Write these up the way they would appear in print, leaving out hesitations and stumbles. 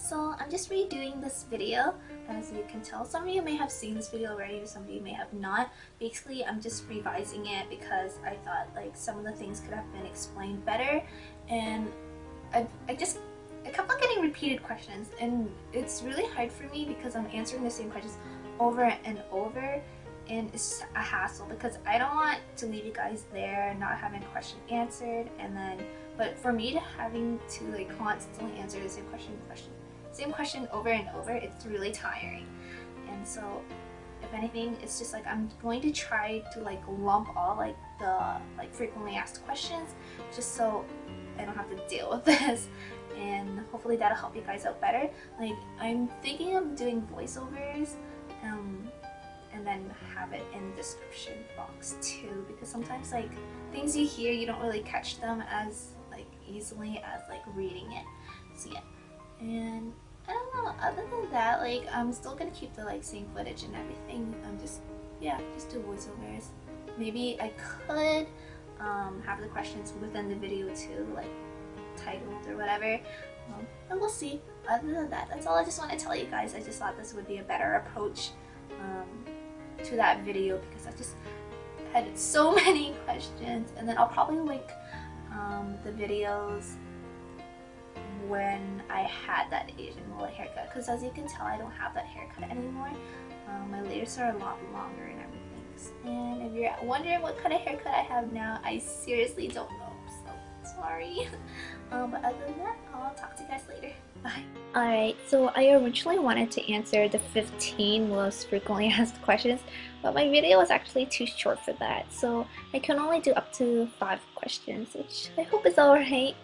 So I'm just redoing this video. As you can tell, some of you may have seen this video already, some of you may have not. Basically, I'm just revising it because I thought like some of the things could have been explained better, and I kept on getting repeated questions, and it's really hard for me because I'm answering the same questions over and over, and it's just a hassle because I don't want to leave you guys there not having a question answered, and then but for me to having to like constantly answer the same question over and over, it's really tiring. And so if anything, it's just like I'm going to try to like lump all like the frequently asked questions just so I don't have to deal with this, and hopefully that'll help you guys out better. Like I'm thinking of doing voiceovers and then have it in the description box too, because sometimes like things you hear, you don't really catch them as like easily as like reading it. So yeah, and I don't know, other than that, like I'm still gonna keep the like same footage and everything. I'm just do voiceovers. Maybe I could have the questions within the video too, like titled or whatever, but we'll see. Other than that, that's all I just want to tell you guys. I just thought this would be a better approach to that video because I just had so many questions, and then I'll probably link the videos when I had that Asian mullet haircut, because as you can tell, I don't have that haircut anymore. My layers are a lot longer and everything. And if you're wondering what kind of haircut I have now, I seriously don't know, so sorry. But other than that, I'll talk to you guys later. Bye. Alright, so I originally wanted to answer the 15 most frequently asked questions, but my video was actually too short for that, so I can only do up to 5 questions, which I hope is alright.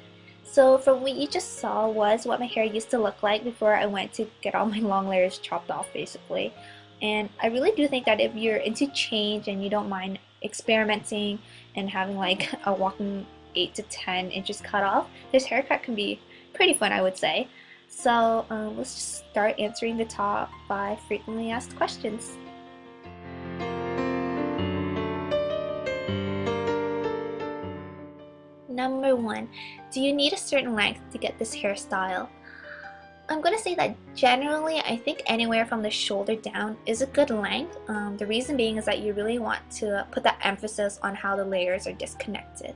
So from what you just saw was what my hair used to look like before I went to get all my long layers chopped off, basically. And I really do think that if you're into change and you don't mind experimenting and having like a walking 8 to 10 inches cut off, this haircut can be pretty fun, I would say. So let's just start answering the top 5 frequently asked questions. Number 1, do you need a certain length to get this hairstyle? I'm gonna say that generally I think anywhere from the shoulder down is a good length. The reason being is that you really want to put that emphasis on how the layers are disconnected.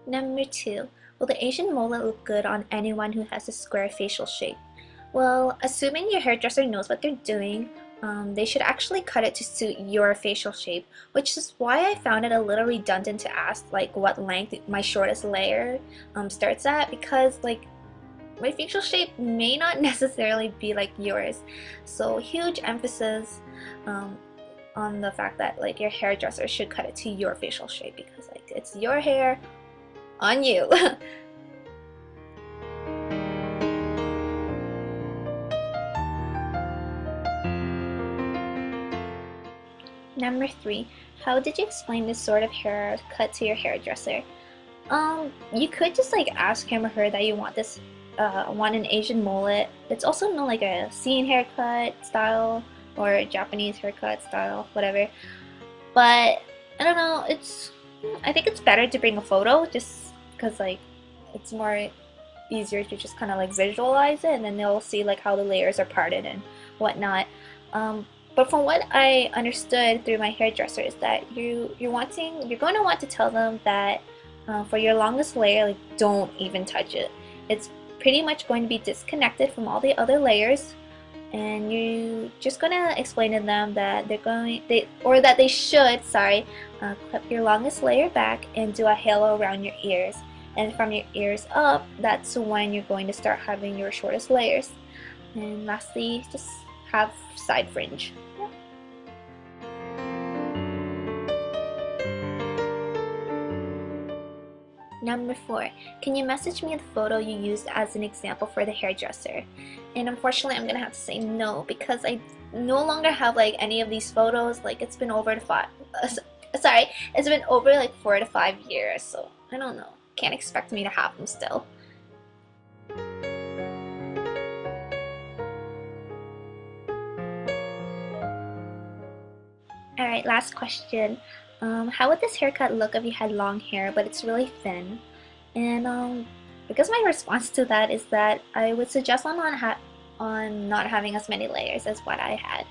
Number 2, will the Asian mullet look good on anyone who has a square facial shape? Well, assuming your hairdresser knows what they're doing, they should actually cut it to suit your facial shape, which is why I found it a little redundant to ask like what length my shortest layer starts at, because like my facial shape may not necessarily be like yours. So huge emphasis on the fact that like your hairdresser should cut it to your facial shape, because like it's your hair on you. Number 3, how did you explain this sort of haircut to your hairdresser? You could just like ask him or her that you want this, want an Asian mullet. It's also known like a Asian haircut style or a Japanese haircut style, whatever. But I don't know. I think it's better to bring a photo just because like it's more easier to just kind of like visualize it, and then they'll see like how the layers are parted and whatnot. But from what I understood through my hairdresser is that you're going to want to tell them that for your longest layer, like don't even touch it. It's pretty much going to be disconnected from all the other layers, and you're just gonna explain to them that they should clip your longest layer back and do a halo around your ears, and from your ears up, that's when you're going to start having your shortest layers. And lastly, just have side fringe. Yeah. Number 4, can you message me the photo you used as an example for the hairdresser? And unfortunately, I'm gonna have to say no, because I no longer have like any of these photos. Like it's been over it's been over like 4 to 5 years, so I don't know. Can't expect me to have them still. Alright, last question. How would this haircut look if you had long hair but it's really thin? And because my response to that is that I would suggest on not having as many layers as what I had.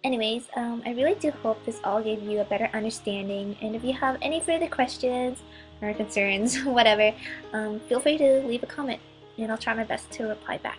Anyways, I really do hope this all gave you a better understanding, and if you have any further questions or concerns, whatever, feel free to leave a comment and I'll try my best to reply back.